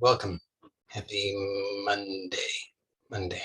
welcome. Happy Monday.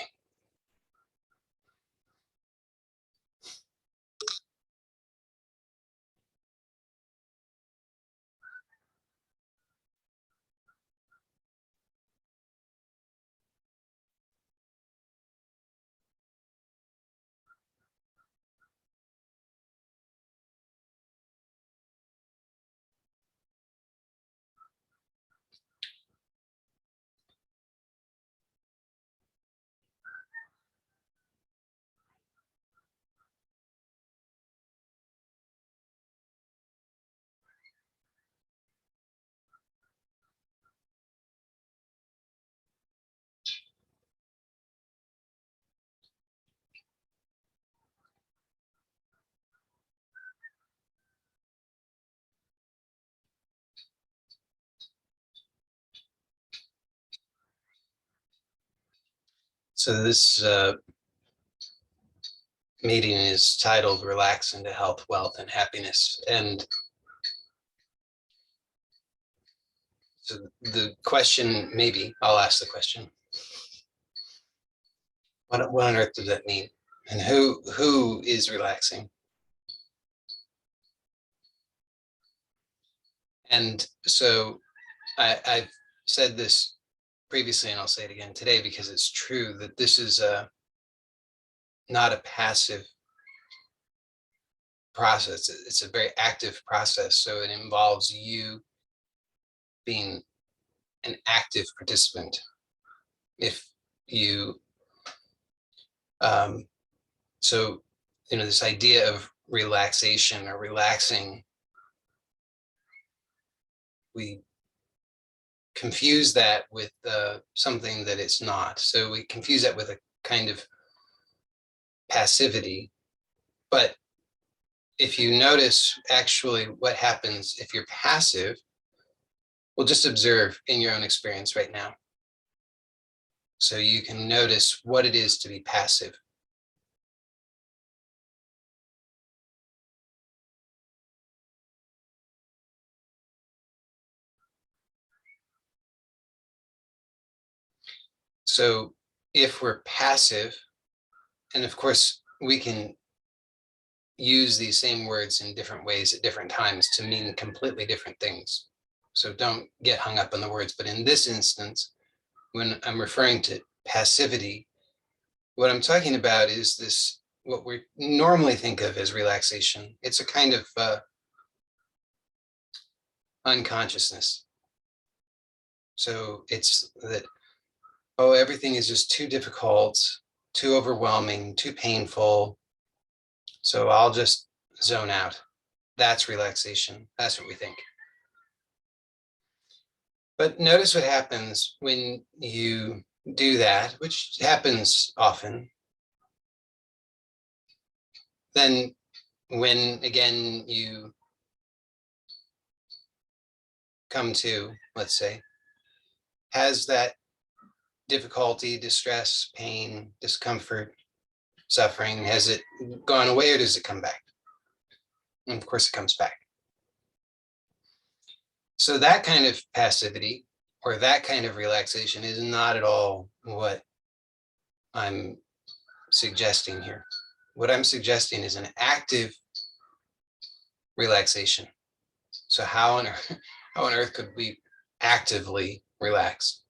So this meeting is titled Relax into Health, Wealth, and Happiness. And so the question, maybe I'll ask the question, what on earth does that mean? And who is relaxing? And so I've said this previously, and I'll say it again today because it's true that this is not a passive process. It's a very active process. So it involves you being an active participant. If you, so, this idea of relaxation or relaxing, we confuse that with something that it's not. So we confuse that with a kind of passivity. But if you notice actually what happens if you're passive, well, just observe in your own experience right now. So you can notice what it is to be passive. So if we're passive, and of course we can use these same words in different ways at different times to mean completely different things. So don't get hung up on the words. But in this instance, when I'm referring to passivity, what I'm talking about is this, what we normally think of as relaxation. It's a kind of unconsciousness. So it's that, oh, everything is just too difficult, too overwhelming, too painful. So I'll just zone out. That's relaxation. That's what we think. But notice what happens when you do that, which happens often. Then when, again, you come to, let's say, has that difficulty, distress, pain, discomfort, suffering, has it gone away or does it come back? And of course it comes back. So that kind of passivity or that kind of relaxation is not at all what I'm suggesting here. What I'm suggesting is an active relaxation. So how on earth could we actively relax?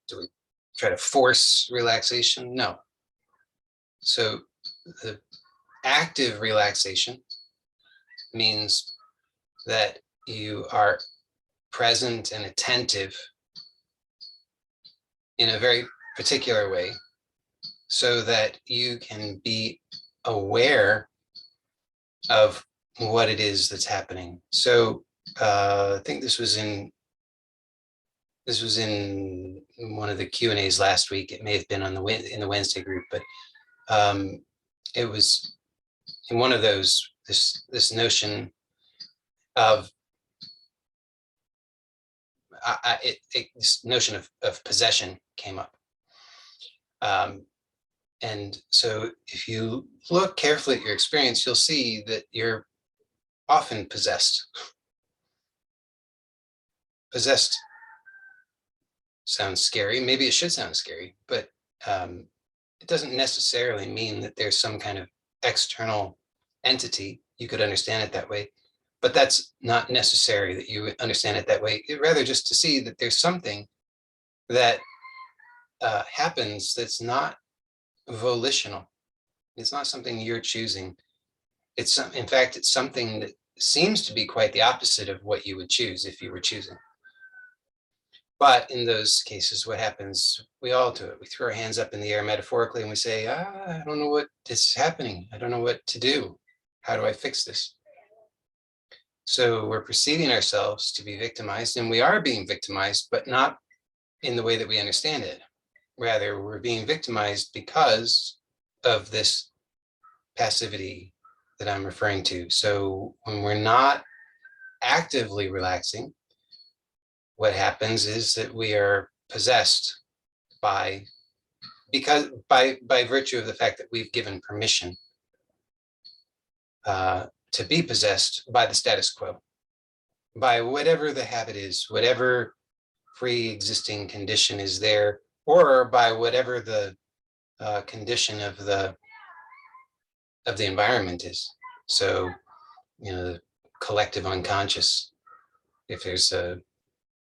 Do we try to force relaxation? No. So the active relaxation means that you are present and attentive in a very particular way so that you can be aware of what it is that's happening. So I think this was in one of the Q&As last week. It may have been in the Wednesday group, but it was in one of those, this notion of this notion of possession came up. And so if you look carefully at your experience, you'll see that you're often possessed sounds scary. Maybe it should sound scary, but it doesn't necessarily mean that there's some kind of external entity. You could understand it that way, but that's not necessary that you understand it that way. Rather just to see that there's something that happens that's not volitional. It's not something you're choosing. In fact, it's something that seems to be quite the opposite of what you would choose if you were choosing. But in those cases, what happens? We all do it. We throw our hands up in the air metaphorically and we say, I don't know what is happening. I don't know what to do. How do I fix this? So we're perceiving ourselves to be victimized, and we are being victimized, but not in the way that we understand it. Rather, we're being victimized because of this passivity that I'm referring to. So when we're not actively relaxing, what happens is that we are possessed by virtue of the fact that we've given permission to be possessed by the status quo, by whatever the habit is, whatever pre-existing condition is there, or by whatever the condition of the environment is. So, the collective unconscious. If there's a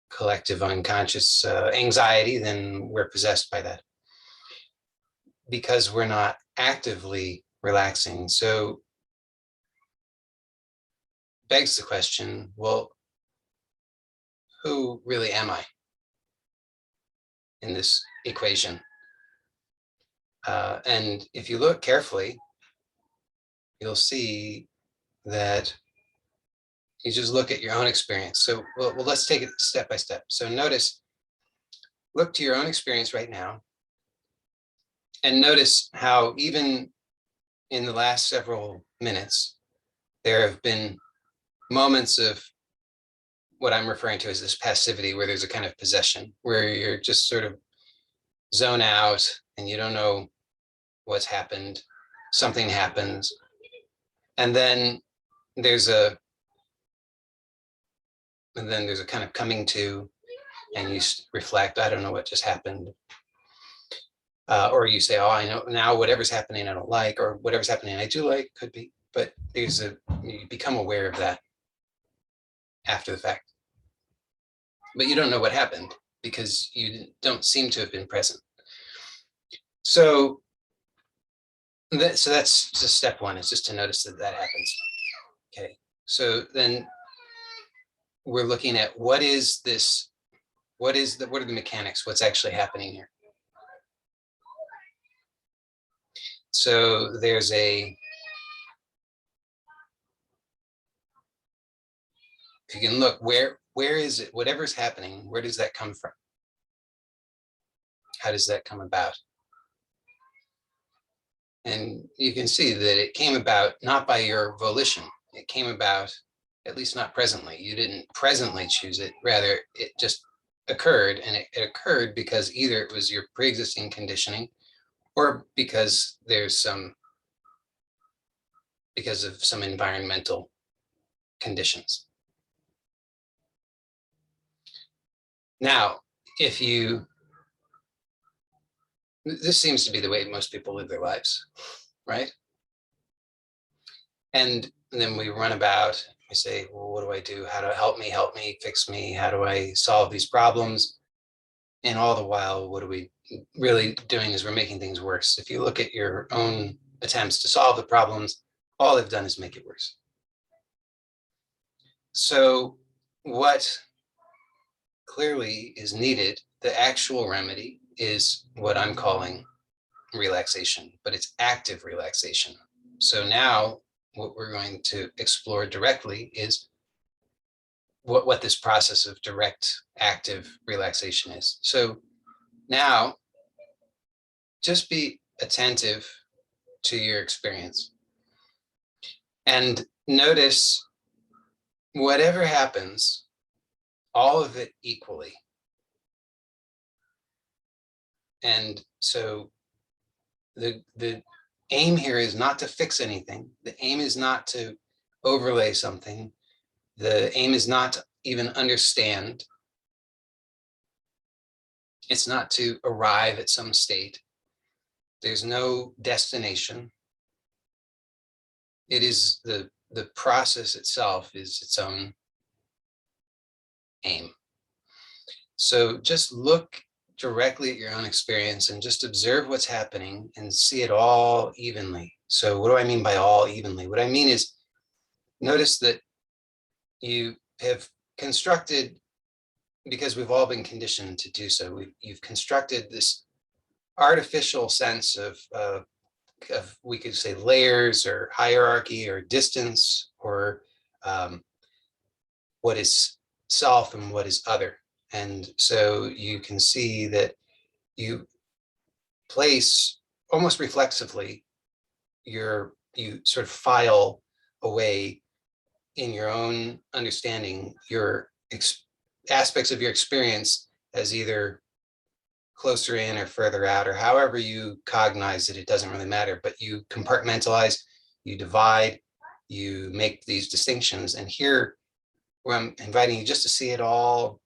collective unconscious anxiety, then we're possessed by that because we're not actively relaxing. So begs the question, well, who really am I in this equation? And if you look carefully, you'll see that you just look at your own experience. So well, let's take it step by step. So look to your own experience right now, and notice how even in the last several minutes, there have been moments of what I'm referring to as this passivity, where there's a kind of possession, where you're just sort of zone out and you don't know what's happened. Something happens. And then there's a kind of coming to, and you reflect, I don't know what just happened. Or you say, oh, I know now whatever's happening I don't like, or whatever's happening I do like, could be. But you become aware of that after the fact. But you don't know what happened because you don't seem to have been present. So that's just step one, is just to notice that happens. Okay, so then we're looking at what are the mechanics, what's actually happening here. So there's if you can look, where is it, whatever's happening, where does that come from? How does that come about? And you can see that it came about not by your volition. It came about, at least not presently. You didn't presently choose it. Rather, it just occurred, and it occurred because either it was your pre-existing conditioning, or because of some environmental conditions. Now, this seems to be the way most people live their lives, right? And then we run about, we say, well, what do I do? How to help me, fix me? How do I solve these problems? And all the while, what are we really doing is we're making things worse. If you look at your own attempts to solve the problems, all they've done is make it worse. So what clearly is needed, the actual remedy, is what I'm calling relaxation, but it's active relaxation. So now what we're going to explore directly is what this process of direct active relaxation is. So now just be attentive to your experience and notice whatever happens, all of it equally. And so the aim here is not to fix anything. The aim is not to overlay something. The aim is not to even understand. It's not to arrive at some state. There's no destination. It is the process itself is its own aim. So just look directly at your own experience and just observe what's happening and see it all evenly. So what do I mean by all evenly? What I mean is notice that you have constructed, because we've all been conditioned to do so, you've constructed this artificial sense of we could say layers or hierarchy or distance or what is self and what is other. And so you can see that you place almost reflexively you sort of file away in your own understanding your aspects of your experience as either closer in or further out, or however you cognize it, it doesn't really matter, but you compartmentalize, you divide, you make these distinctions. And here, where I'm inviting you just to see it all,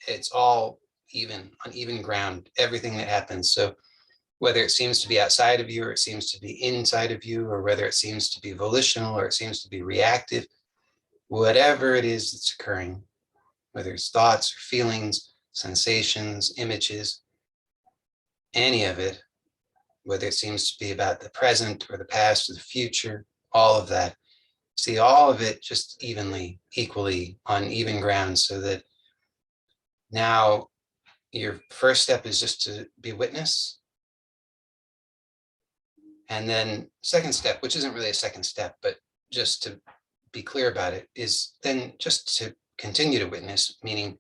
it's all even, on even ground, everything that happens. So whether it seems to be outside of you or it seems to be inside of you, or whether it seems to be volitional or it seems to be reactive, whatever it is that's occurring, whether it's thoughts or feelings, sensations, images, any of it, whether it seems to be about the present or the past or the future, all of that, see all of it just evenly, equally on even ground, so that now your first step is just to be witness. And then second step, which isn't really a second step, but just to be clear about it, is then just to continue to witness, meaning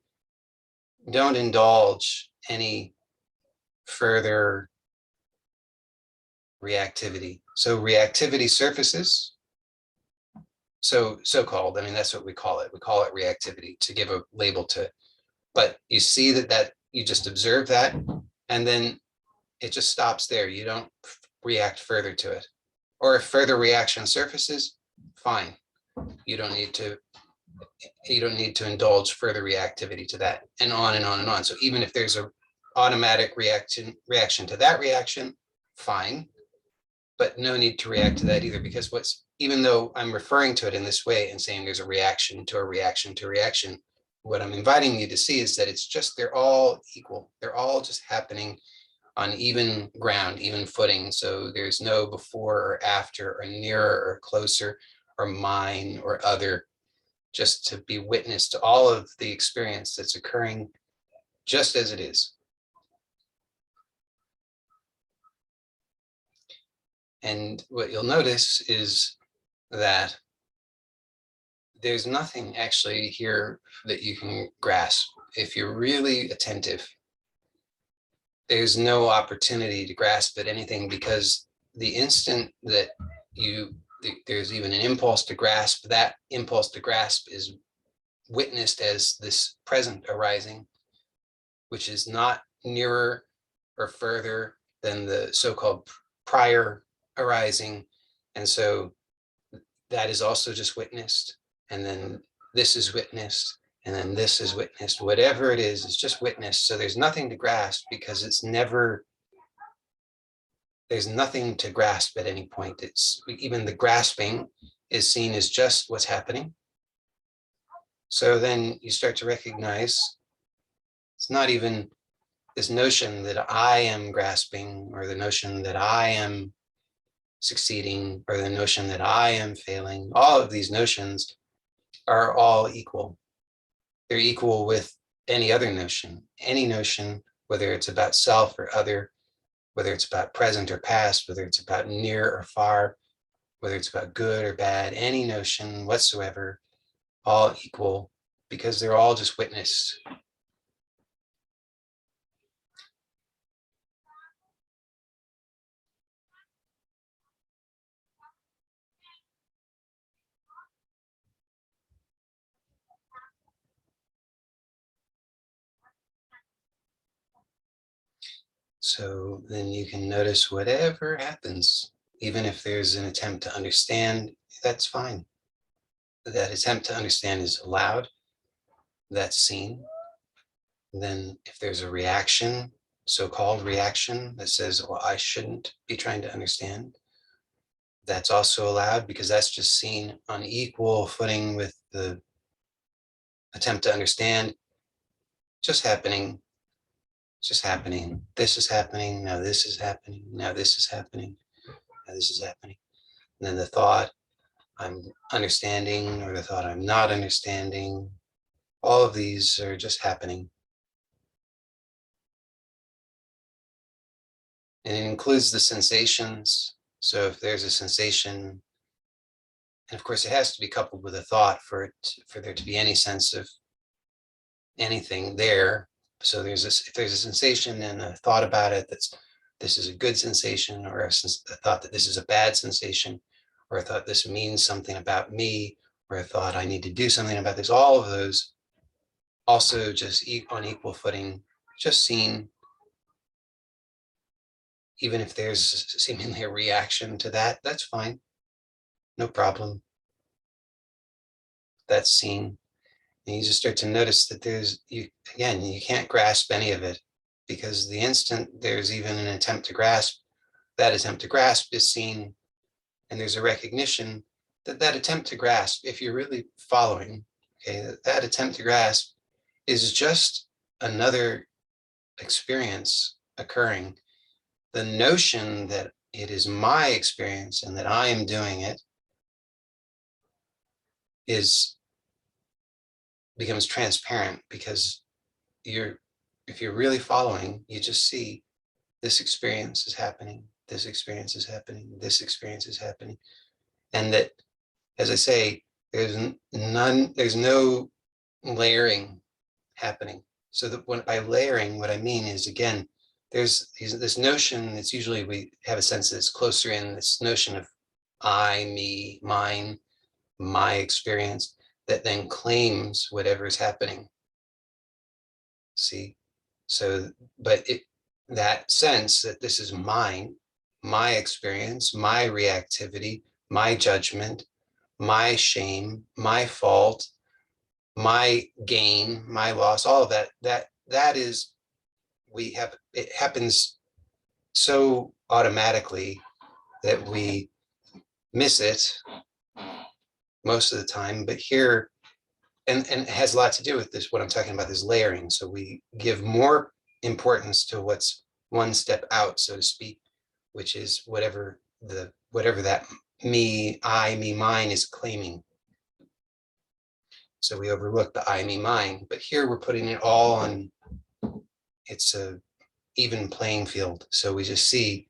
don't indulge any further reactivity. So reactivity surfaces, so-called, I mean, that's what we call it. We call it reactivity to give a label to it. But you see that you just observe that, and then it just stops there. You don't react further to it. Or if further reaction surfaces, fine. You don't need to indulge further reactivity to that, and on and on and on. So even if there's a automatic reaction to that reaction, fine, but no need to react to that either, because even though I'm referring to it in this way and saying there's a reaction to a reaction to a reaction, what I'm inviting you to see is that it's just, they're all equal. They're all just happening on even ground, even footing. So there's no before or after or nearer or closer or mine or other, just to be witness to all of the experience that's occurring just as it is. And what you'll notice is that there's nothing actually here that you can grasp. If you're really attentive, there's no opportunity to grasp at anything, because the instant that there's even an impulse to grasp, that impulse to grasp is witnessed as this present arising, which is not nearer or further than the so-called prior arising. And so that is also just witnessed. And then this is witnessed. And then this is witnessed. Whatever it is just witnessed. So there's nothing to grasp, because there's nothing to grasp at any point. It's even the grasping is seen as just what's happening. So then you start to recognize it's not even this notion that I am grasping, or the notion that I am succeeding, or the notion that I am failing. All of these notions are all equal. They're equal with any other notion, whether it's about self or other, whether it's about present or past, whether it's about near or far, whether it's about good or bad, any notion whatsoever, all equal, because they're all just witnessed. So then you can notice whatever happens, even if there's an attempt to understand, that's fine. That attempt to understand is allowed, that's seen. Then if there's a reaction, so-called reaction, that says, well, I shouldn't be trying to understand, that's also allowed, because that's just seen on equal footing with the attempt to understand. Just happening, just happening. This is happening, now this is happening, now this is happening, now this is happening. And then the thought, I'm understanding, or the thought, I'm not understanding. All of these are just happening. And it includes the sensations. So if there's a sensation, and of course it has to be coupled with a thought for there to be any sense of anything there. So if there's a sensation and a thought about it, this is a good sensation, or a thought that this is a bad sensation, or a thought this means something about me, or a thought I need to do something about this, all of those also just on equal footing, just seen. Even if there's seemingly a reaction to that, that's fine. No problem. That's seen. And you just start to notice that you can't grasp any of it, because the instant there's even an attempt to grasp, that attempt to grasp is seen. And there's a recognition that attempt to grasp, if you're really following, okay, that attempt to grasp is just another experience occurring. The notion that it is my experience and that I am doing it becomes transparent, because if you're really following, you just see this experience is happening, this experience is happening, this experience is happening. And that, as I say, there's no layering happening. So that by layering, what I mean is, again, there's this notion that's usually, we have a sense that it's closer in, this notion of I, me, mine, my experience, that then claims whatever is happening. See? So, but that sense that this is mine, my experience, my reactivity, my judgment, my shame, my fault, my gain, my loss, all of that is, it happens so automatically that we miss it most of the time. But here, and it has a lot to do with this, what I'm talking about, this layering. So we give more importance to what's one step out, so to speak, which is whatever that me, I, me, mine is claiming. So we overlook the I, me, mine. But here we're putting it all on, it's a even playing field. So we just see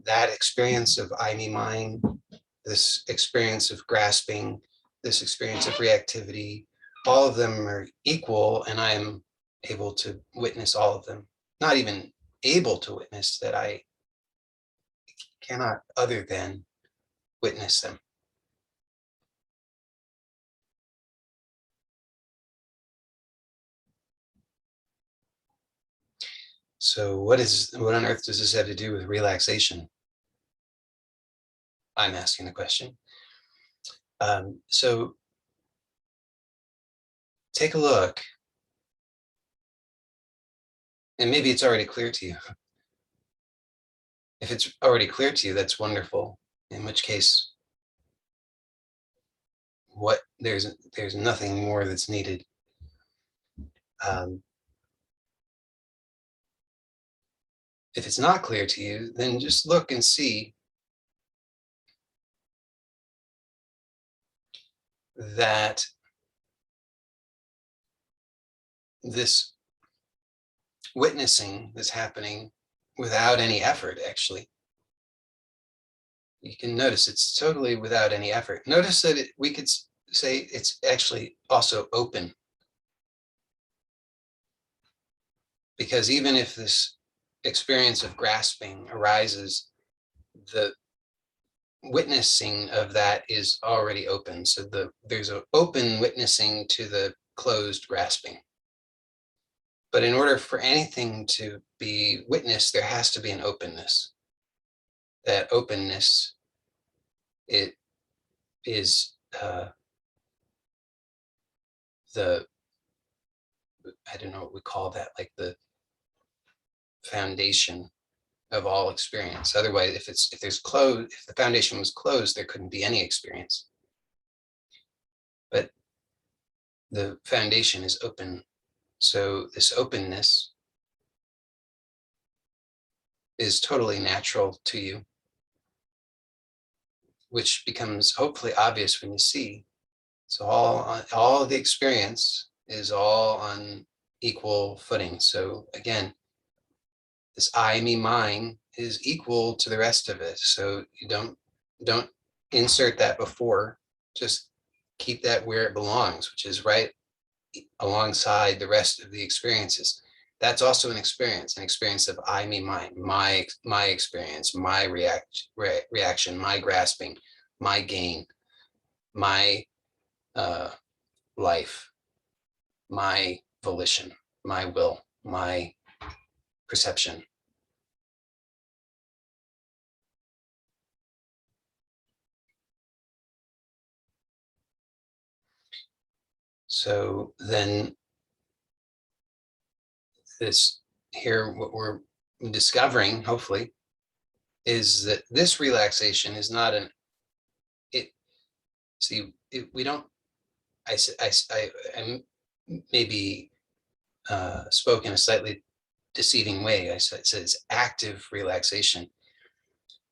that experience of I, me, mine, this experience of grasping, this experience of reactivity, all of them are equal, and I'm able to witness all of them. Not even able to witness, that I cannot other than witness them. So what on earth does this have to do with relaxation? I'm asking the question. So take a look, and maybe it's already clear to you. If it's already clear to you, that's wonderful. In which case, there's nothing more that's needed. If it's not clear to you, then just look and see that this witnessing that's happening without any effort, actually. You can notice it's totally without any effort. Notice that we could say it's actually also open. Because even if this experience of grasping arises, the witnessing of that is already open. So there's an open witnessing to the closed grasping. But in order for anything to be witnessed, there has to be an openness. That openness, it is the I don't know what we call that, like the foundation of all experience. Otherwise, if the foundation was closed, there couldn't be any experience. But the foundation is open. So this openness is totally natural to you, which becomes hopefully obvious when you see. So all of the experience is all on equal footing. So again, this I, me, mine is equal to the rest of it. So you don't insert that before, just keep that where it belongs, which is right alongside the rest of the experiences. That's also an experience of I, me, mine, my experience, my reaction, my grasping, my gain, my life, my volition, my will, my perception. So then this here, what we're discovering, hopefully, is that this relaxation is not we don't, I maybe spoke in a slightly deceiving way. I said it's active relaxation,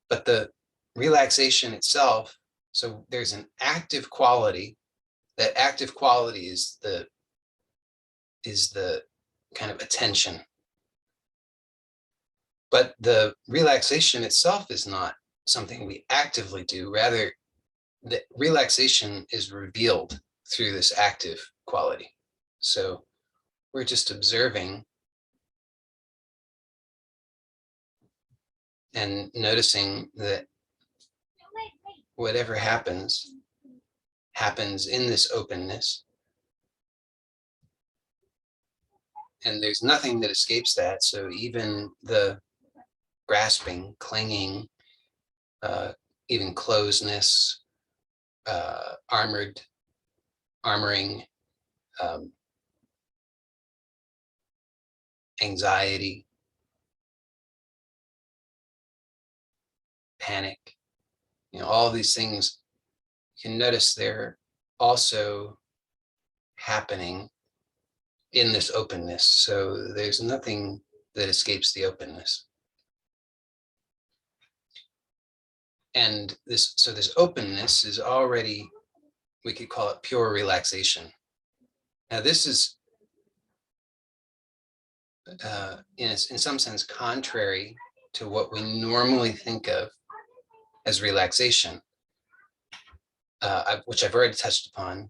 but the relaxation itself, so there's an active quality. That active quality is the kind of attention. But the relaxation itself is not something we actively do. Rather, the relaxation is revealed through this active quality. So we're just observing and noticing that whatever happens in this openness. And there's nothing that escapes that. So even the grasping, clinging, even closeness, armoring, anxiety, panic, all these things, you can notice they're also happening in this openness. So there's nothing that escapes the openness. And this openness is already, we could call it pure relaxation. Now this is in some sense contrary to what we normally think of as relaxation, which I've already touched upon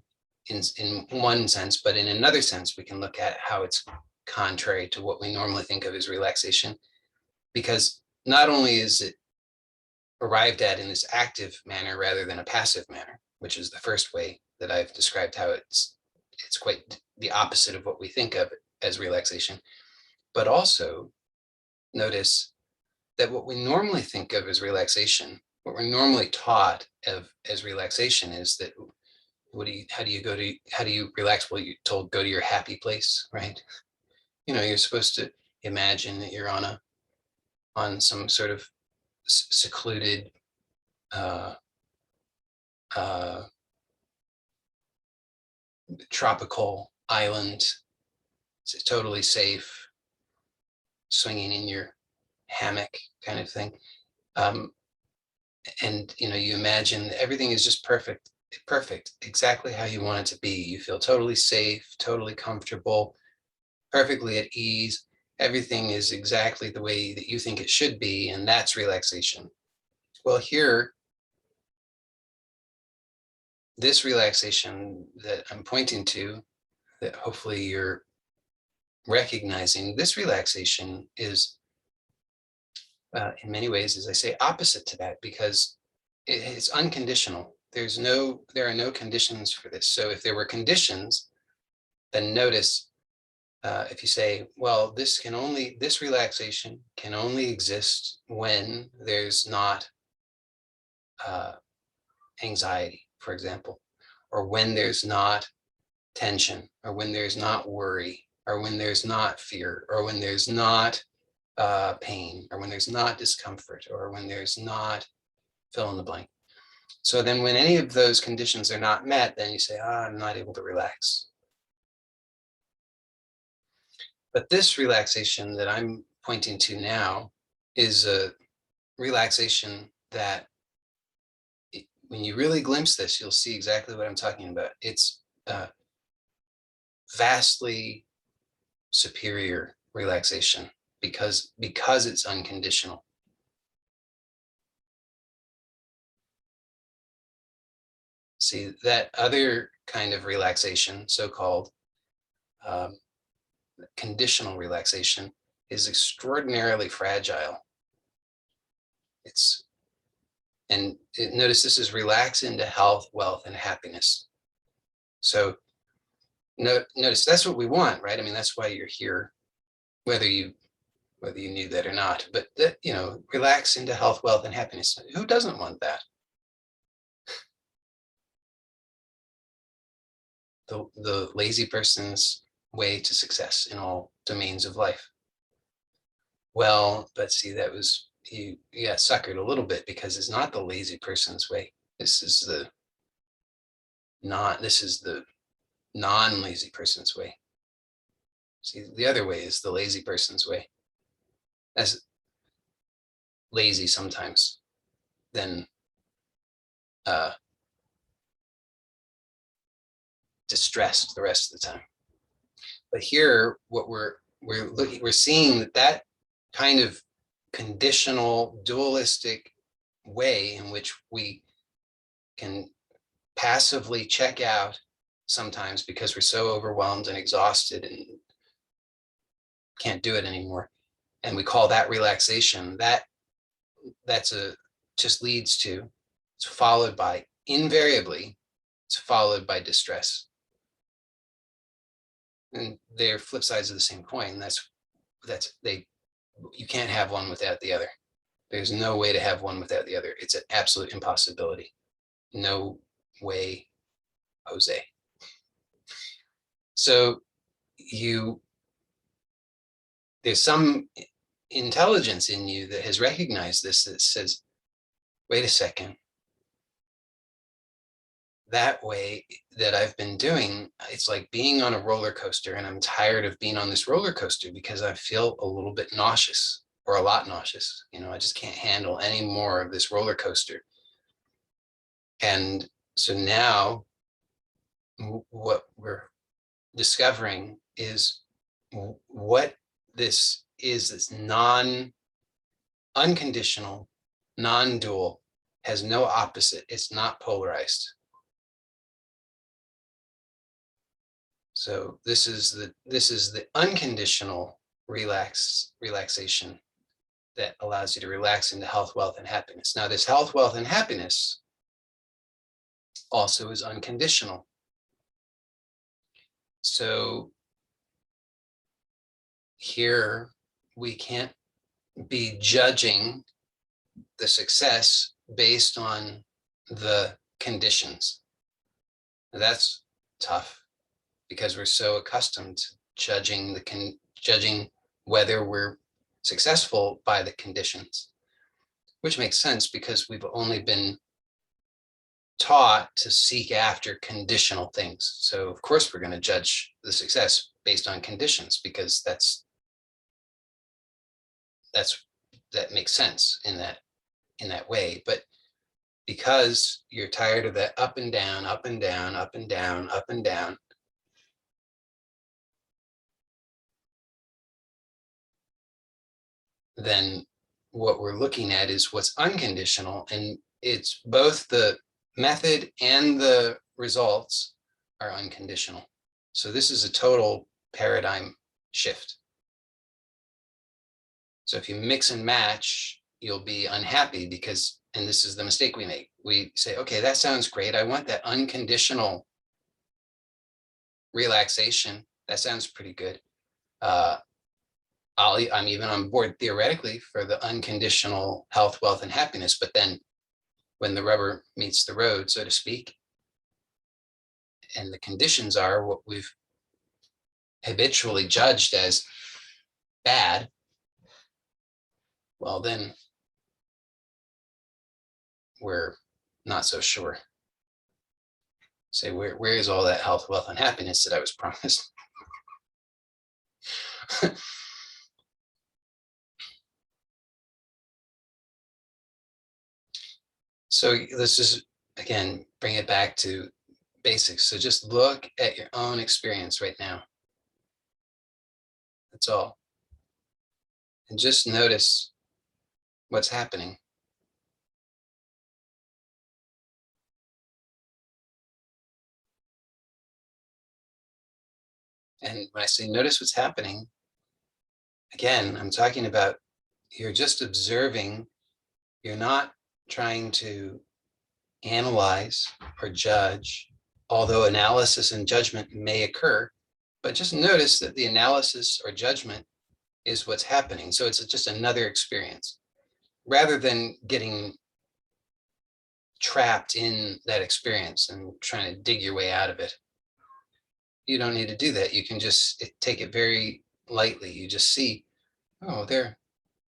in one sense, but in another sense, we can look at how it's contrary to what we normally think of as relaxation, because not only is it arrived at in this active manner rather than a passive manner, which is the first way that I've described how it's quite the opposite of what we think of as relaxation, but also notice that what we normally think of as relaxation, what we're normally taught of as relaxation, is that how do you relax? Well, you're told go to your happy place, right? You're supposed to imagine that you're on some sort of secluded tropical island. It's totally safe, swinging in your hammock kind of thing. And you imagine everything is just perfect, exactly how you want it to be. You feel totally safe, totally comfortable, perfectly at ease. Everything is exactly the way that you think it should be, and that's relaxation. Well, here, this relaxation that I'm pointing to, that hopefully you're recognizing, this relaxation is in many ways, as I say, opposite to that, because it's unconditional. There are no conditions for this. So if there were conditions, then notice if you say, well, this relaxation can only exist when there's not anxiety, for example, or when there's not tension, or when there's not worry, or when there's not fear, or when there's not pain, or when there's not discomfort, or when there's not fill in the blank. So then when any of those conditions are not met, then you say, I'm not able to relax. But this relaxation that I'm pointing to now is a relaxation that, when you really glimpse this, you'll see exactly what I'm talking about. It's vastly superior relaxation because it's unconditional. See, that other kind of relaxation, so-called conditional relaxation, is extraordinarily fragile. Notice this is relax into health, wealth, and happiness. So notice that's what we want, right? I mean, that's why you're here, whether you knew that or not. But that, relax into health, wealth, and happiness. Who doesn't want that? The lazy person's way to success in all domains of life. Well, but see, that was, you got suckered a little bit, because it's not the lazy person's way. This is the non-lazy person's way. See, the other way is the lazy person's way. As lazy sometimes, then distressed the rest of the time. But here, what we're seeing that kind of conditional, dualistic way in which we can passively check out sometimes because we're so overwhelmed and exhausted and can't do it anymore, and we call that relaxation. Just leads to, it's followed by, invariably, it's followed by distress. And they're flip sides of the same coin. You can't have one without the other. There's no way to have one without the other. It's an absolute impossibility. No way, Jose. So there's some intelligence in you that has recognized this, that says, wait a second, that way that I've been doing, it's like being on a roller coaster, and I'm tired of being on this roller coaster because I feel a little bit nauseous, or a lot nauseous. I just can't handle any more of this roller coaster. And so now what we're discovering is what this is. This unconditional, non-dual, has no opposite. It's not polarized. So this is the unconditional relaxation that allows you to relax into health, wealth, and happiness. Now, this health, wealth, and happiness also is unconditional. So here we can't be judging the success based on the conditions. That's tough, because we're so accustomed to judging whether we're successful by the conditions, which makes sense because we've only been taught to seek after conditional things. So of course we're going to judge the success based on conditions, because that makes sense in that way. But because you're tired of that up and down, up and down, up and down, up and down, then what we're looking at is what's unconditional, and it's both the method and the results are unconditional. So this is a total paradigm shift. So if you mix and match, you'll be unhappy because, and this is the mistake we make, we say, okay, that sounds great. I want that unconditional relaxation. That sounds pretty good. I'm even on board theoretically for the unconditional health, wealth, and happiness. But then when the rubber meets the road, so to speak, and the conditions are what we've habitually judged as bad, well, then we're not so sure. Say, where is all that health, wealth, and happiness that I was promised? So let's just, again, bring it back to basics. So just look at your own experience right now. That's all. And just notice what's happening. And when I say notice what's happening, again, I'm talking about you're just observing. You're not trying to analyze or judge, although analysis and judgment may occur, but just notice that the analysis or judgment is what's happening. So it's just another experience, rather than getting trapped in that experience and trying to dig your way out of it. You don't need to do that. You can just take it very lightly. You just see, oh, there,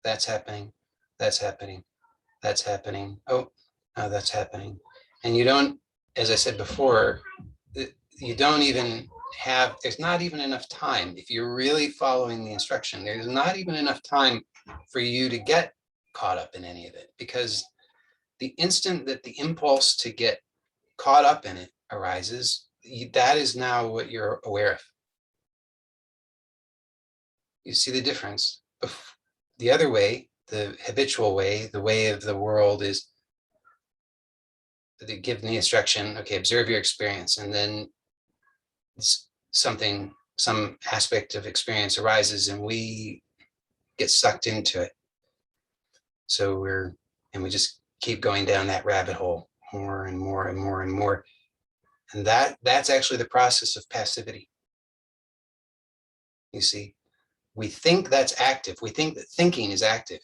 that's happening, that's happening, that's happening. Oh, that's happening. And you don't, as I said before, you don't even have, there's not even enough time. If you're really following the instruction, there's not even enough time for you to get caught up in any of it, because the instant that the impulse to get caught up in it arises, that is now what you're aware of. You see the difference. The other way, the habitual way, the way of the world is they give the instruction, okay, observe your experience, and then some aspect of experience arises and we get sucked into it. So we just keep going down that rabbit hole more and more and more and more. And that's actually the process of passivity. You see, we think that's active. We think that thinking is active.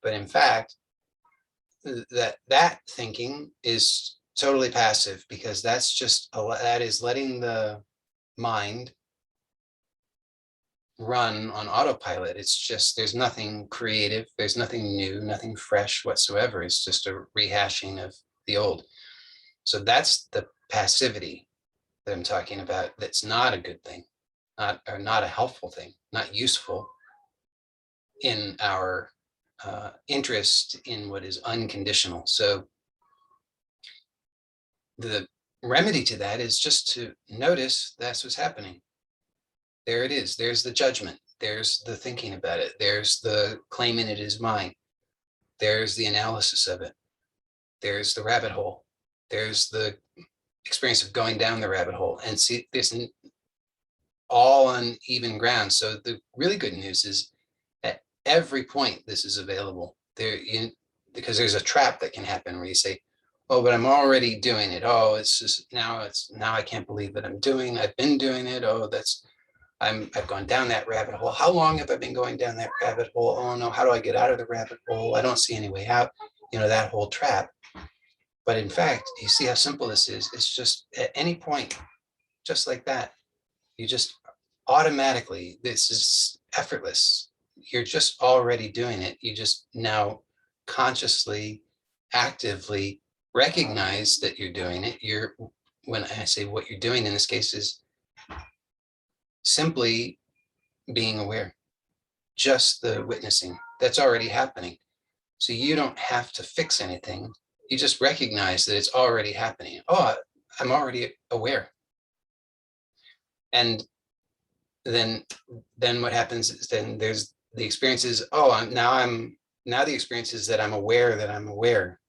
But in fact, that thinking is totally passive, because that is letting the mind run on autopilot. It's just, there's nothing creative, there's nothing new, nothing fresh whatsoever. It's just a rehashing of the old. So that's the passivity that I'm talking about. That's not a good thing, not a helpful thing, not useful in our interest in what is unconditional. So the remedy to that is just to notice that's what's happening. There it is. There's the judgment. There's the thinking about it. There's the claiming it is mine. There's the analysis of it. There's the rabbit hole. There's the experience of going down the rabbit hole. And see, this all on even ground. So the really good news is at every point this is available. Because there's a trap that can happen where you say, oh, but I'm already doing it. Oh, it's just now I can't believe that I've been doing it. Oh, I've gone down that rabbit hole. How long have I been going down that rabbit hole? Oh no, how do I get out of the rabbit hole? I don't see any way out. That whole trap. But in fact, you see how simple this is. It's just at any point, just like that, you just automatically, this is effortless. You're just already doing it. You just now consciously, actively recognize that you're doing it. When I say what you're doing in this case is simply being aware, just the witnessing that's already happening. So you don't have to fix anything. You just recognize that it's already happening. Oh, I'm already aware. And then what happens is then there's the experiences. Oh, now the experience is that I'm aware that I'm aware.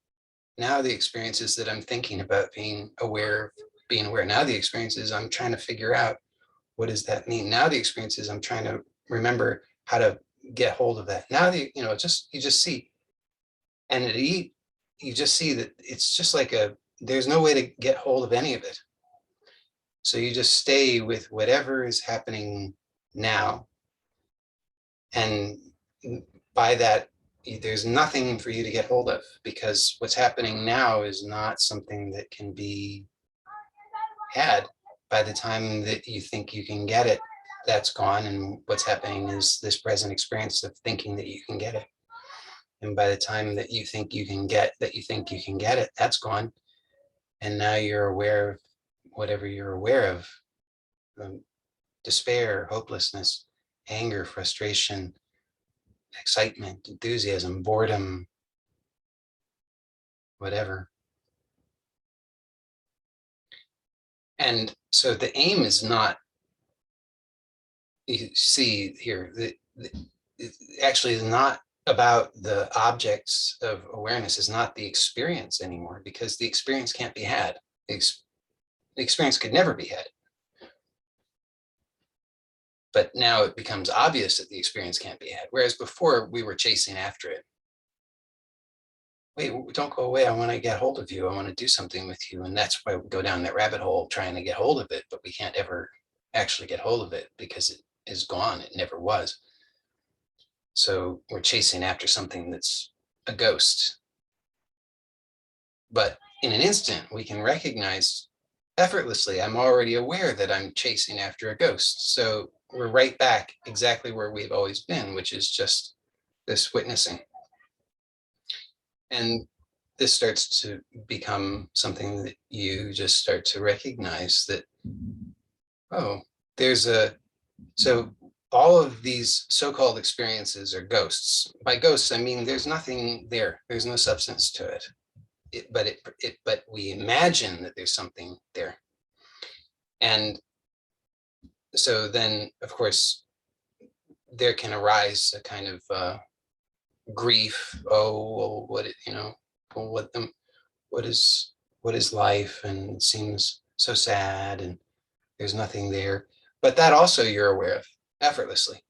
Now the experience is that I'm thinking about being aware. Now the experience is I'm trying to figure out, what does that mean? Now the experience is I'm trying to remember how to get hold of that. Now you just see, and you just see that it's just like there's no way to get hold of any of it. So you just stay with whatever is happening now. And by that, there's nothing for you to get hold of, because what's happening now is not something that can be had by the time that you think you can get it, that's gone. And what's happening is this present experience of thinking that you can get it. And by the time that you think you can get it, that's gone. And now you're aware of whatever you're aware of, despair, hopelessness, anger, frustration, excitement, enthusiasm, boredom, whatever. And so the aim is not, you see here, it actually is not about the objects of awareness, is not the experience anymore, because the experience can't be had. The experience could never be had. But now it becomes obvious that the experience can't be had. Whereas before we were chasing after it. Wait, don't go away. I want to get hold of you. I want to do something with you. And that's why we go down that rabbit hole trying to get hold of it, but we can't ever actually get hold of it because it is gone. It never was. So we're chasing after something that's a ghost. But in an instant, we can recognize effortlessly, I'm already aware that I'm chasing after a ghost. So we're right back exactly where we've always been, which is just this witnessing. And this starts to become something that you just start to recognize that, oh, so all of these so-called experiences are ghosts. By ghosts, I mean, there's nothing there. There's no substance to it. But we imagine that there's something there. And so then, of course, there can arise a kind of grief. Oh, well, what is life? And it seems so sad, and there's nothing there. But that also you're aware of effortlessly,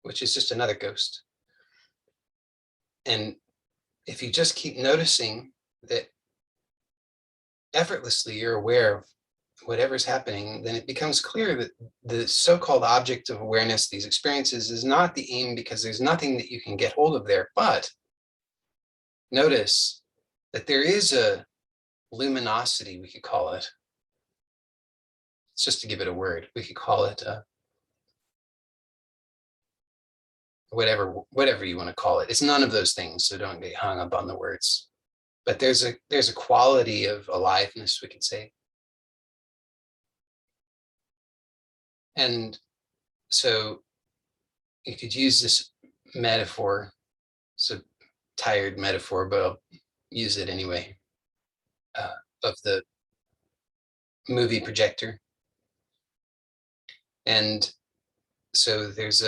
which is just another ghost. And if you just keep noticing that effortlessly you're aware of whatever's happening, then it becomes clear that the so-called object of awareness, these experiences, is not the aim, because there's nothing that you can get hold of there. But notice that there is a luminosity, we could call it. It's just to give it a word. We could call it whatever you want to call it. It's none of those things, so don't get hung up on the words. But there's a quality of aliveness, we could say. And so you could use this metaphor. It's a tired metaphor, but I'll use it anyway, of the movie projector. And so there's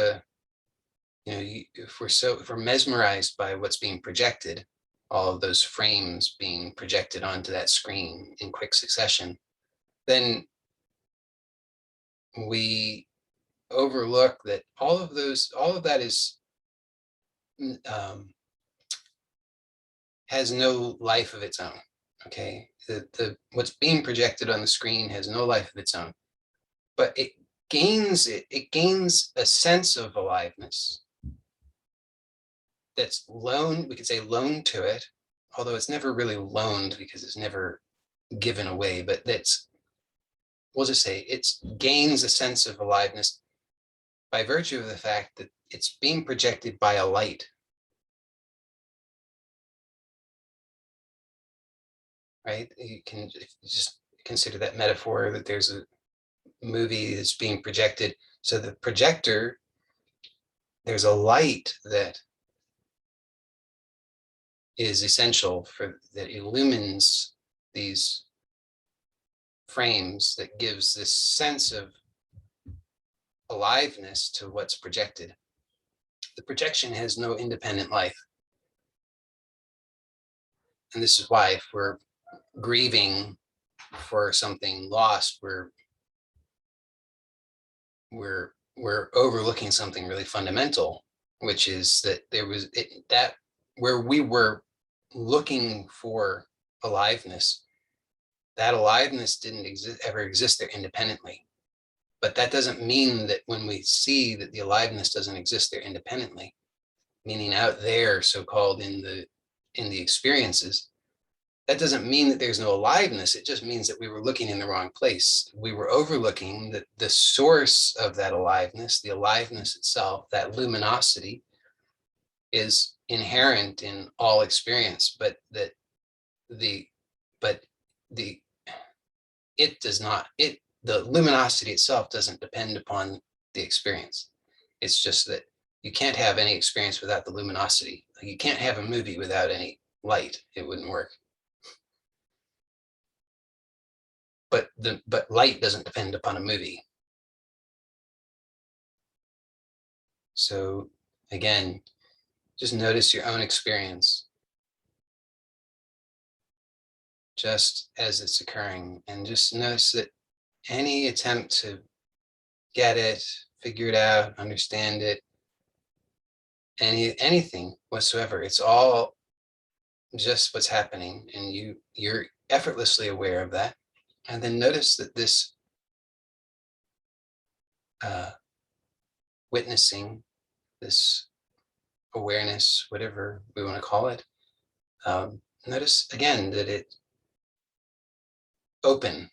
if we're mesmerized by what's being projected, all of those frames being projected onto that screen in quick succession, then we overlook that all of that is has no life of its own. Okay, what's being projected on the screen has no life of its own, but it gains a sense of aliveness that's we could say loaned to it, although it's never really loaned because it's never given away, but we'll just say it gains a sense of aliveness by virtue of the fact that it's being projected by a light. Right? You can just consider that metaphor that there's a movie that's being projected. So the projector, there's a light that is essential that illumines these frames, that gives this sense of aliveness to what's projected. The projection has no independent life. And this is why, if we're grieving for something lost, we're overlooking something really fundamental, which is that that where we were looking for aliveness, that aliveness didn't ever exist there independently. But that doesn't mean that when we see that the aliveness doesn't exist there independently, meaning out there, so-called in the experiences, that doesn't mean that there's no aliveness. It just means that we were looking in the wrong place. We were overlooking the source of that aliveness, the aliveness itself, that luminosity is inherent in all experience, but that the but the it does not, the luminosity itself doesn't depend upon the experience. It's just that you can't have any experience without the luminosity. Like you can't have a movie without any light. It wouldn't work. But light doesn't depend upon a movie. So again, just notice your own experience just as it's occurring, and just notice that any attempt to get it, figure it out, understand it, anything whatsoever, it's all just what's happening, and you're effortlessly aware of that. And then notice that this uh, witnessing, this awareness, whatever we want to call it, notice again that it open,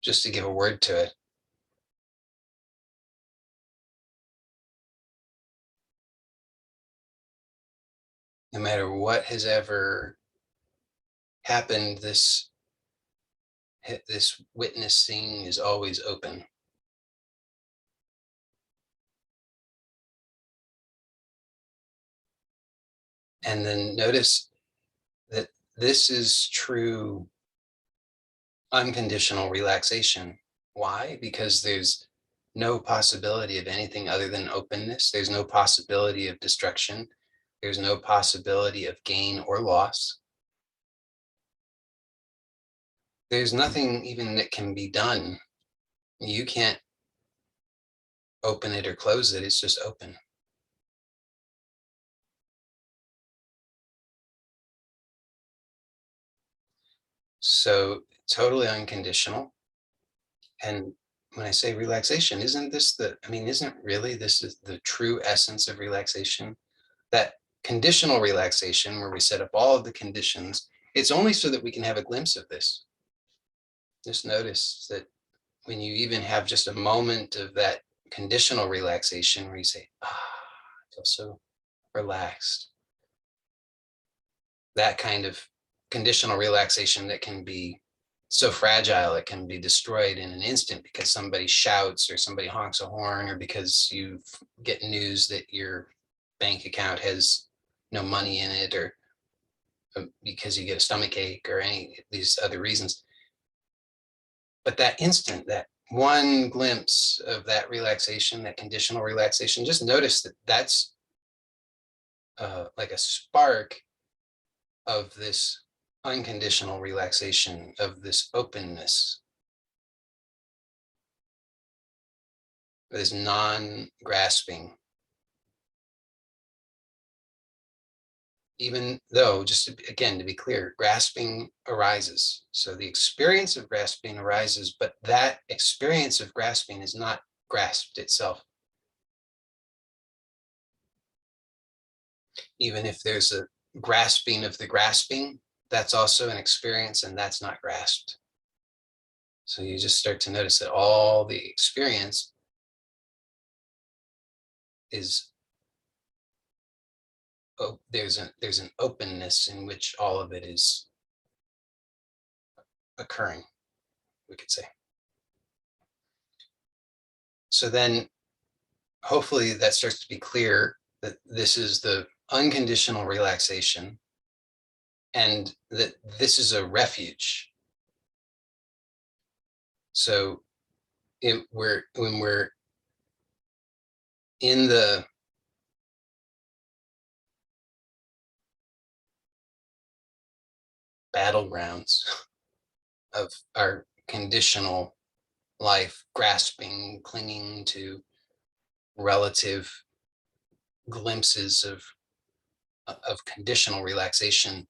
just to give a word to it. No matter what has ever happened, this witnessing is always open. And then notice that this is true unconditional relaxation. Why? Because there's no possibility of anything other than openness. There's no possibility of destruction. There's no possibility of gain or loss. There's nothing even that can be done. You can't open it or close it. It's just open. So totally unconditional. And when I say relaxation, isn't really this is the true essence of relaxation? That conditional relaxation where we set up all of the conditions, it's only so that we can have a glimpse of this. Just notice that when you even have just a moment of that conditional relaxation where you say, I feel so relaxed, that kind of conditional relaxation that can be so fragile, it can be destroyed in an instant because somebody shouts or somebody honks a horn, or because you get news that your bank account has no money in it, or because you get a stomach ache, or any of these other reasons. But that instant, that one glimpse of that relaxation, that conditional relaxation, just notice that that's like a spark of this unconditional relaxation, of this openness, this non-grasping. Even though, just again, to be clear, grasping arises. So the experience of grasping arises, but that experience of grasping is not grasped itself. Even if there's a grasping of the grasping, that's also an experience, and that's not grasped. So you just start to notice that all the experience is, there's an openness in which all of it is occurring, we could say. So then hopefully that starts to be clear that this is the unconditional relaxation, and that this is a refuge. So when we're in the battlegrounds of our conditional life, grasping, clinging to relative glimpses of conditional relaxation,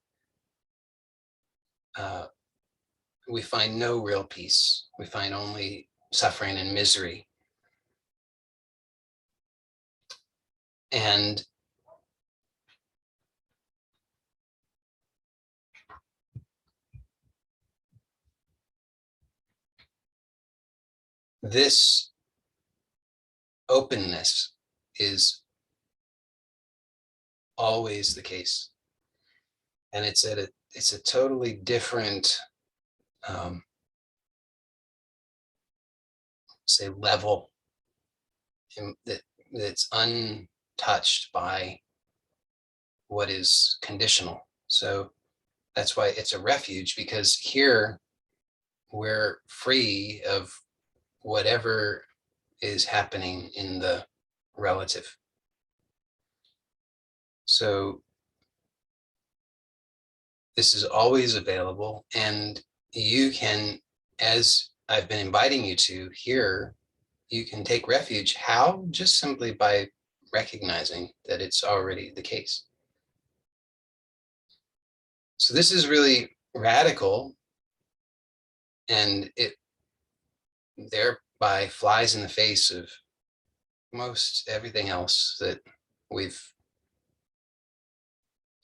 we find no real peace. We find only suffering and misery. And this openness is always the case. And it's a totally different, say, level that's untouched by what is conditional. So that's why it's a refuge, because here we're free of whatever is happening in the relative. So this is always available, and you can, as I've been inviting you to here, you can take refuge. How? Just simply by recognizing that it's already the case. So this is really radical, and it thereby flies in the face of most everything else that we've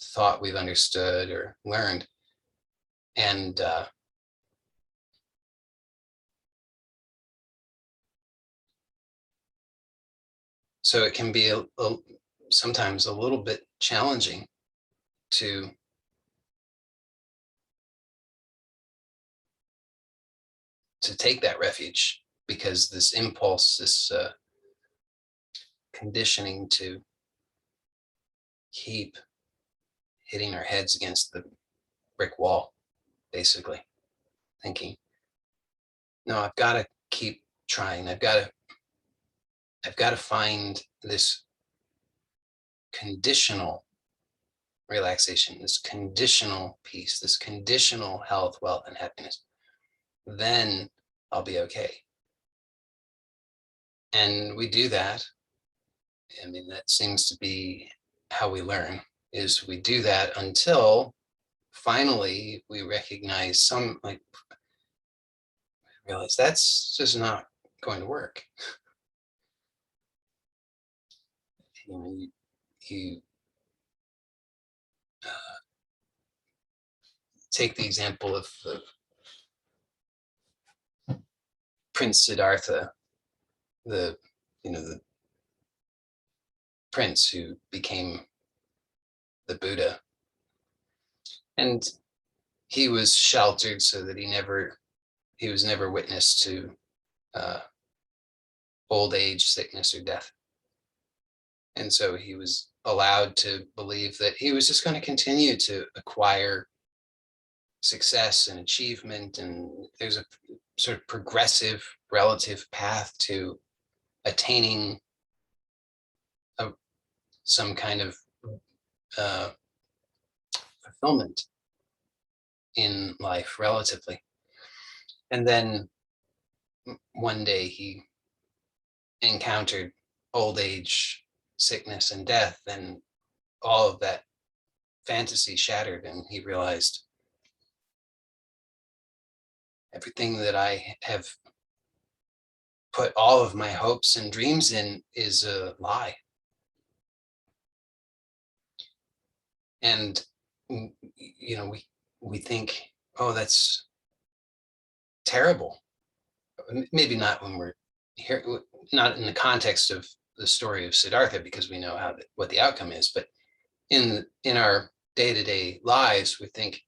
thought we've understood or learned. And so it can be sometimes a little bit challenging to take that refuge, because this impulse, this conditioning to keep hitting our heads against the brick wall, basically thinking, no, I've got to keep trying. I've got to find this conditional relaxation, this conditional peace, this conditional health, wealth, and happiness. Then I'll be okay. And we do that. I mean, that seems to be how we learn, is we do that until finally we recognize realize that's just not going to work. You take the example of Prince Siddhartha, the prince who became the Buddha, and he was sheltered so that he was never witness to old age, sickness, or death. And so he was allowed to believe that he was just going to continue to acquire success and achievement, and there's a sort of progressive relative path to attaining some kind of fulfillment in life relatively. And then one day he encountered old age, sickness, and death, and all of that fantasy shattered, and he realized everything that I have put all of my hopes and dreams in is a lie. And we think, oh, that's terrible. Maybe not when we're here, not in the context of the story of Siddhartha, because we know what the outcome is, but in our day-to-day lives, we think,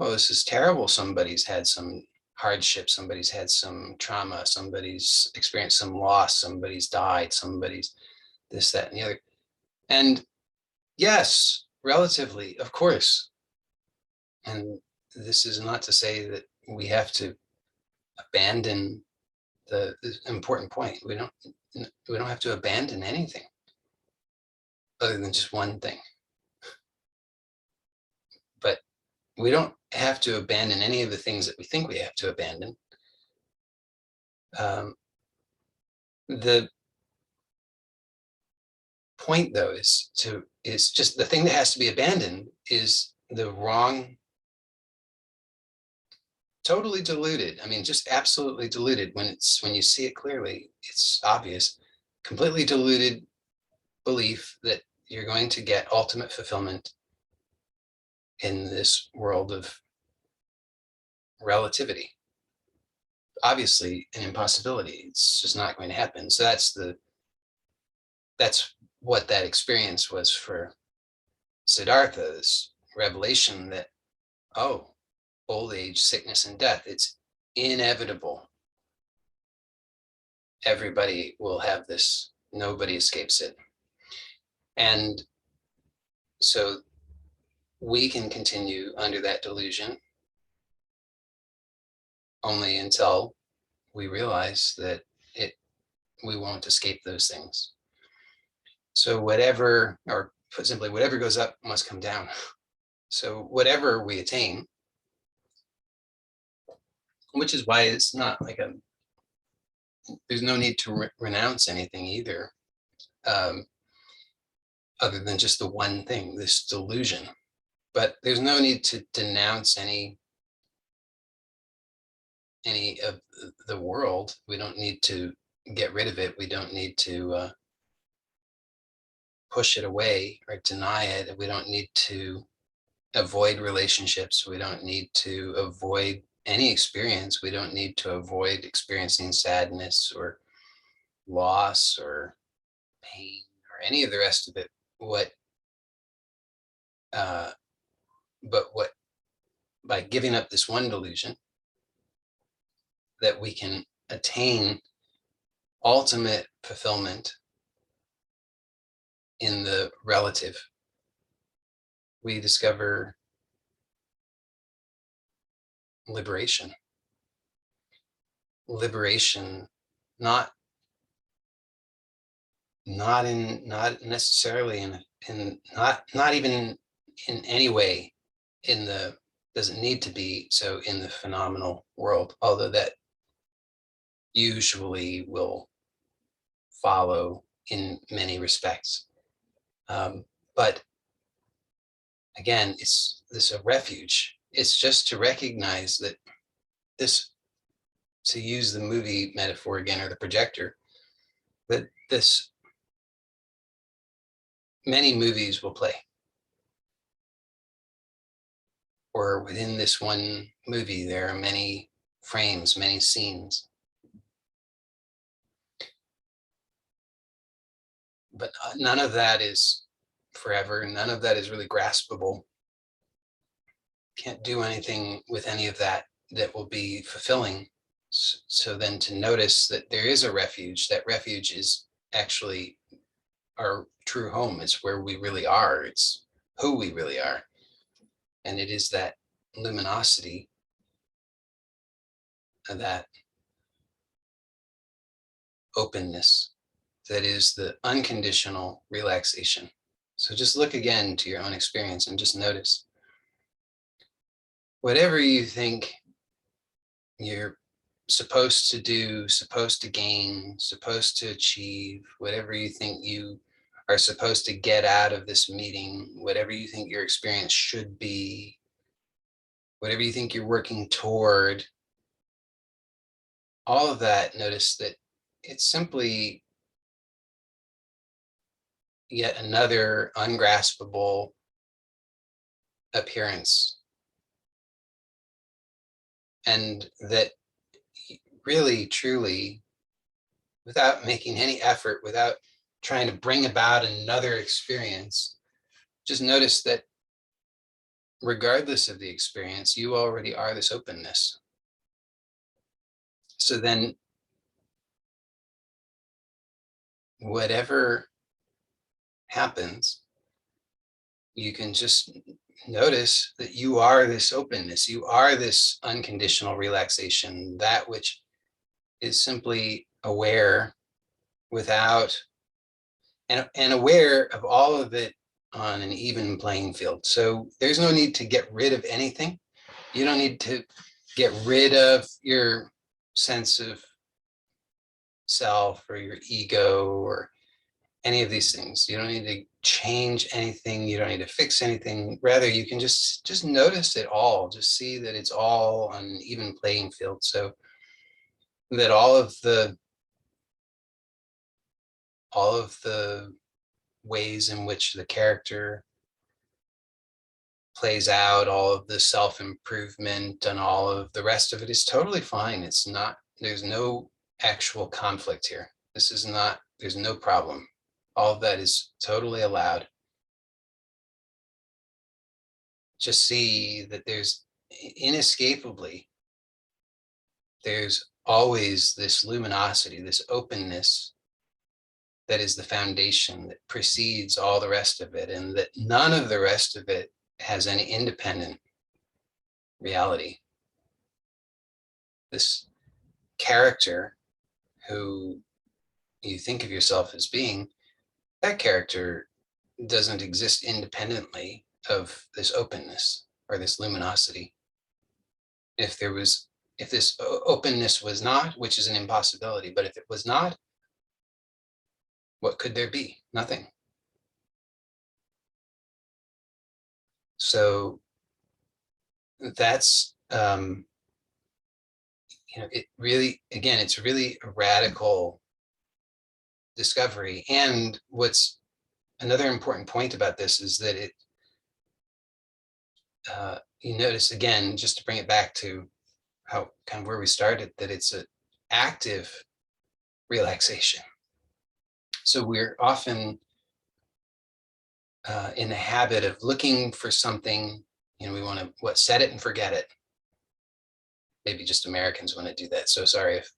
oh, this is terrible. Somebody's had some hardship, somebody's had some trauma, somebody's experienced some loss, somebody's died, somebody's this, that, and the other. And yes, relatively, of course. And this is not to say that we have to abandon the important point. We don't have to abandon anything other than just one thing. But we don't have to abandon any of the things that we think we have to abandon. The point, though, is just the thing that has to be abandoned is the wrong, totally diluted. I mean, just absolutely diluted. When you see it clearly, it's obvious, completely diluted belief that you're going to get ultimate fulfillment in this world of relativity. obviously an impossibility. It's just not going to happen. So that's what that experience was for Siddhartha, this revelation that, oh, old age, sickness, and death, it's inevitable. Everybody will have this. Nobody escapes it. And so we can continue under that delusion only until we realize that we won't escape those things. So whatever, or put simply, whatever goes up must come down. So whatever we attain, which is why it's not like there's no need to renounce anything either, other than just the one thing, this delusion. But there's no need to denounce any of the world. We don't need to get rid of it. We don't need to push it away or deny it. We don't need to avoid relationships. We don't need to avoid any experience. We don't need to avoid experiencing sadness or loss or pain or any of the rest of it. But what, by giving up this one delusion, that we can attain ultimate fulfillment in the relative, we discover liberation. Liberation, not necessarily in not even in any way in the, doesn't need to be so in the phenomenal world, although that usually will follow in many respects. But again, it's this a refuge. It's just to recognize that this, to use the movie metaphor again, or the projector, that this, many movies will play, or within this one movie, there are many frames, many scenes. But none of that is forever. None of that is really graspable. Can't do anything with any of that that will be fulfilling. So then to notice that there is a refuge, that refuge is actually our true home. It's where we really are. It's who we really are. And it is that luminosity, that openness, that is the unconditional relaxation. So just look again to your own experience and just notice whatever you think you're supposed to do, supposed to gain, supposed to achieve, whatever you think you are supposed to get out of this meeting, whatever you think your experience should be, whatever you think you're working toward, all of that, notice that it's simply yet another ungraspable appearance. And that really, truly, without making any effort, without trying to bring about another experience, just notice that regardless of the experience, you already are this openness. So then, whatever happens, you can just notice that you are this openness, you are this unconditional relaxation, that which is simply aware without, and aware of all of it on an even playing field. So there's no need to get rid of anything. You don't need to get rid of your sense of self or your ego or any of these things. You don't need to change anything. You don't need to fix anything. Rather, you can just notice it all. Just see that it's all on an even playing field. So that all of the ways in which the character plays out, all of the self-improvement and all of the rest of it is totally fine. It's not there's no actual conflict here. This is not, there's no problem. All of that is totally allowed. Just see that there's inescapably, there's always this luminosity, this openness that is the foundation that precedes all the rest of it, and that none of the rest of it has any independent reality. This character who you think of yourself as being, that character doesn't exist independently of this openness or this luminosity. If this openness was not, which is an impossibility, but if it was not, what could there be? Nothing. So that's, it really, again, it's really a radical discovery. And what's another important point about this is that it, you notice again, just to bring it back to how kind of where we started, that it's an active relaxation. So we're often in the habit of looking for something, we want to set it and forget it. Maybe just Americans want to do that. So sorry if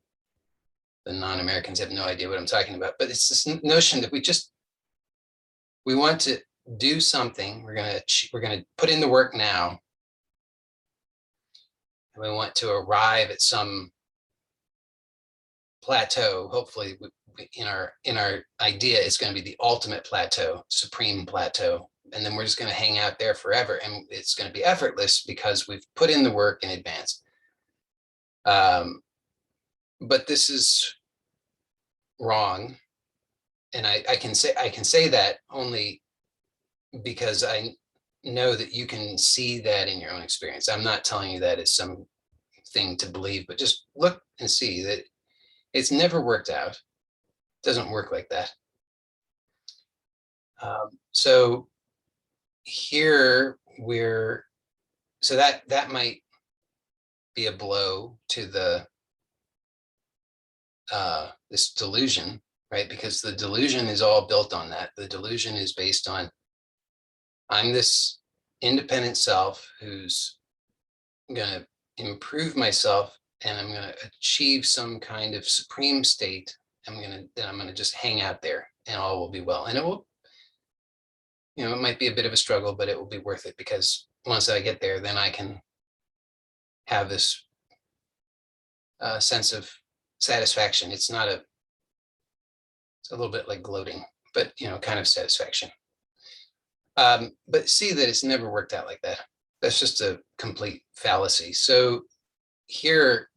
the non-Americans have no idea what I'm talking about, but it's this notion that we want to do something. We're going to put in the work now. And we want to arrive at some plateau. Hopefully in our idea, it's going to be the ultimate plateau, supreme plateau. And then we're just going to hang out there forever. And it's going to be effortless because we've put in the work in advance. But this is wrong. And I can say that only because I know that you can see that in your own experience. I'm not telling you that as some thing to believe, but just look and see that it's never worked out. It doesn't work like that. So here so that might be a blow to the this delusion, right? Because the delusion is all built on that. The delusion is based on, I'm this independent self who's going to improve myself, and I'm going to achieve some kind of supreme state. I'm going to just hang out there, and all will be well. And it will, it might be a bit of a struggle, but it will be worth it, because once I get there, then I can have this sense of satisfaction. It's a little bit like gloating, but kind of satisfaction. But see that it's never worked out like that. That's just a complete fallacy. So here,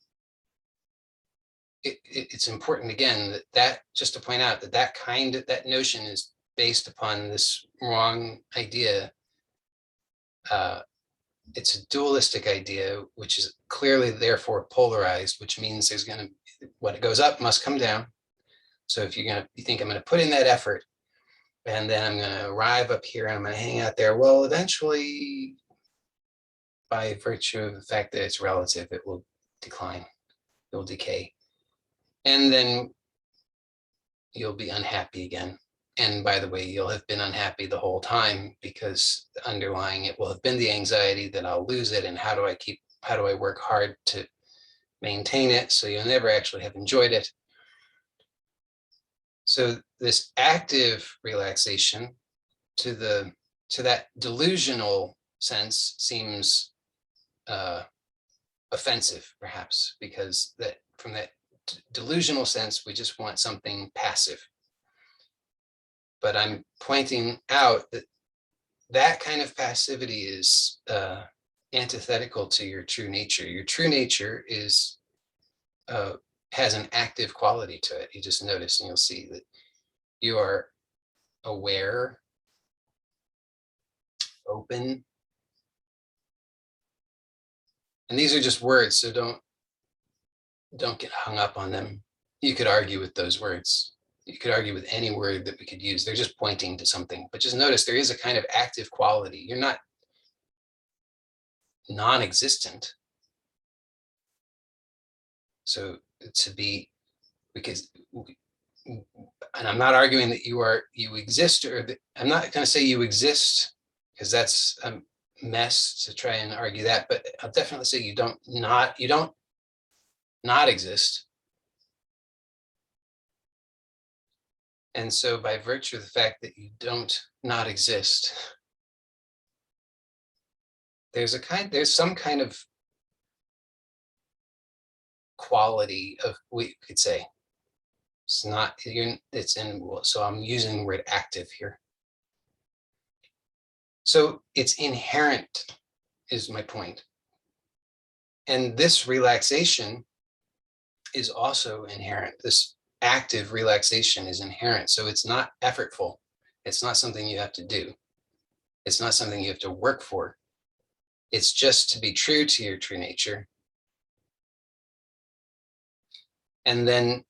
it's important again that just to point out that notion is based upon this wrong idea. It's a dualistic idea, which is clearly therefore polarized, which means there's going to, what goes up must come down. So if you think I'm going to put in that effort, and then I'm going to arrive up here and I'm going to hang out there, well, eventually, by virtue of the fact that it's relative, it will decline, it will decay. And then you'll be unhappy again. And by the way, you'll have been unhappy the whole time, because underlying it will have been the anxiety that I'll lose it. And how do I work hard to maintain it? So you'll never actually have enjoyed it. So this active relaxation to that delusional sense seems offensive, perhaps, because that from that delusional sense, we just want something passive. But I'm pointing out that kind of passivity is antithetical to your true nature. Your true nature is has an active quality to it. You just notice, and you'll see that you are aware, open. And these are just words, so don't get hung up on them. You could argue with those words. You could argue with any word that we could use. They're just pointing to something. But just notice there is a kind of active quality. You're not non-existent. So to be, because, and I'm not arguing that you exist, or that, I'm not going to say you exist, because that's a mess to try and argue that, but I'll definitely say you don't not exist. And so by virtue of the fact that you don't not exist, there's some kind of quality of, we could say, it's not, it's in, so I'm using the word active here. So it's inherent, is my point. And this relaxation is also inherent. This active relaxation is inherent. So it's not effortful. It's not something you have to do. It's not something you have to work for. It's just to be true to your true nature. And then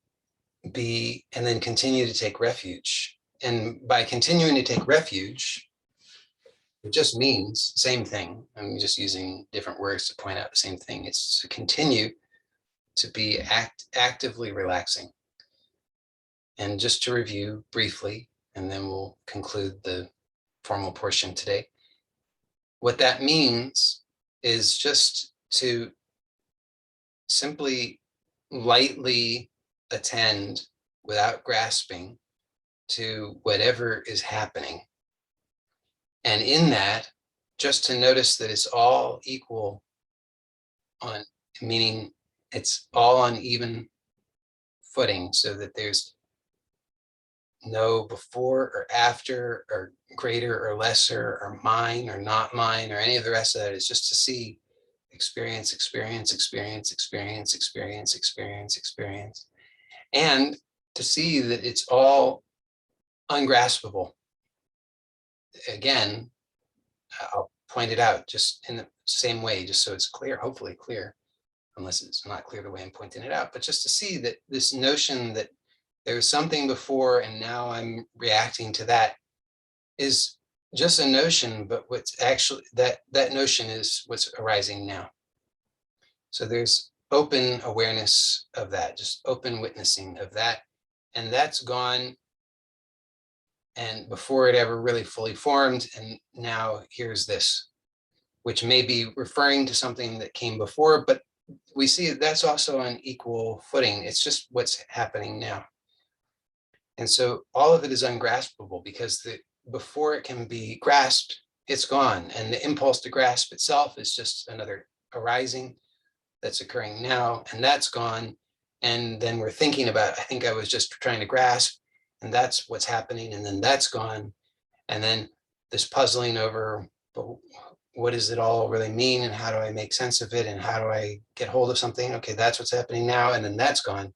continue to take refuge. And by continuing to take refuge, it just means same thing. I'm just using different words to point out the same thing. It's to continue to be actively relaxing. And just to review briefly, and then we'll conclude the formal portion today. What that means is just to simply lightly attend without grasping to whatever is happening. And in that, just to notice that it's all equal on, meaning it's all on even footing, so that there's no before or after or greater or lesser or mine or not mine or any of the rest of that. It's just to see experience, experience, experience, experience, experience, experience, experience, and to see that it's all ungraspable. Again, I'll point it out just in the same way, just so it's clear, hopefully clear, unless it's not clear the way I'm pointing it out, but just to see that this notion that there was something before and now I'm reacting to that is just a notion, but what's actually, that notion is what's arising now. So there's open awareness of that, just open witnessing of that, and that's gone. And before it ever really fully formed, and now here's this, which may be referring to something that came before, but we see that's also on equal footing. It's just what's happening now. And so all of it is ungraspable, because before it can be grasped, it's gone. And the impulse to grasp itself is just another arising that's occurring now, and that's gone. And then we're thinking about, I think I was just trying to grasp, and that's what's happening, and then that's gone. And then this puzzling over, but what does it all really mean, and how do I make sense of it, and how do I get hold of something? Okay, that's what's happening now, and then that's gone.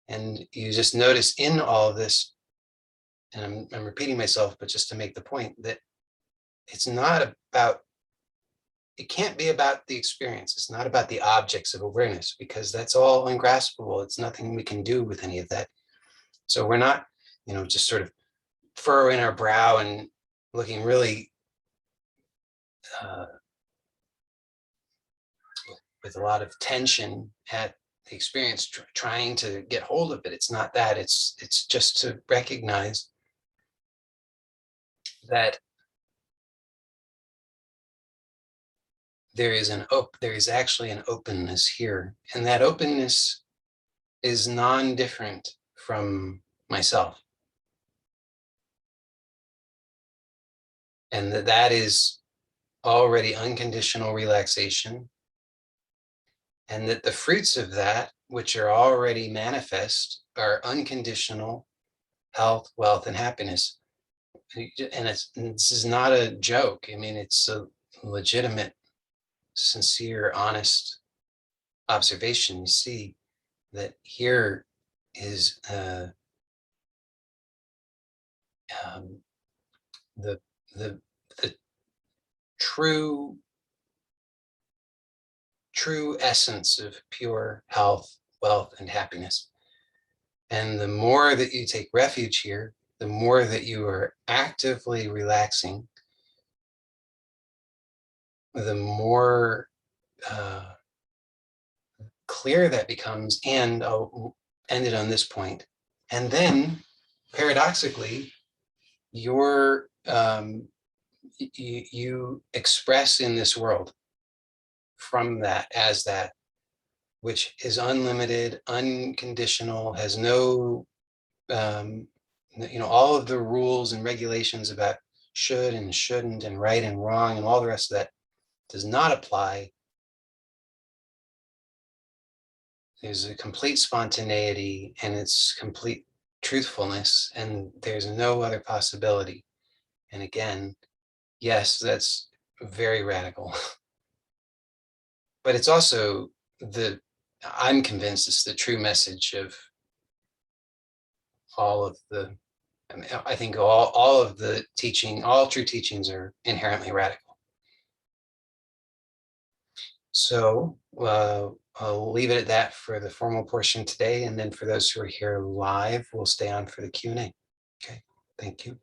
And you just notice in all of this, and I'm repeating myself, but just to make the point that it's not about, it can't be about the experience. It's not about the objects of awareness, because that's all ungraspable. It's nothing we can do with any of that. So we're not, just sort of furrowing our brow and looking really with a lot of tension at the experience, trying to get hold of it. It's not that. It's just to recognize that there is actually an openness here, and that openness is non-different from myself, and that is already unconditional relaxation, and that the fruits of that, which are already manifest, are unconditional health, wealth, and happiness. And this is not a joke. I mean, it's a legitimate, sincere, honest observation. You see that here is the true essence of pure health, wealth, and happiness. And the more that you take refuge here, the more that you are actively relaxing, the more clearer that becomes. And I'll end it on this point. And then, paradoxically, you express in this world from that as that which is unlimited, unconditional, has no, all of the rules and regulations about should and shouldn't and right and wrong and all the rest of that does not apply. There's a complete spontaneity and it's complete truthfulness, and there's no other possibility. And again, yes, that's very radical, but it's also I'm convinced it's the true message of all of the, I think all of the teaching, all true teachings are inherently radical. So I'll leave it at that for the formal portion today. And then for those who are here live, we'll stay on for the Q&A. Okay, thank you.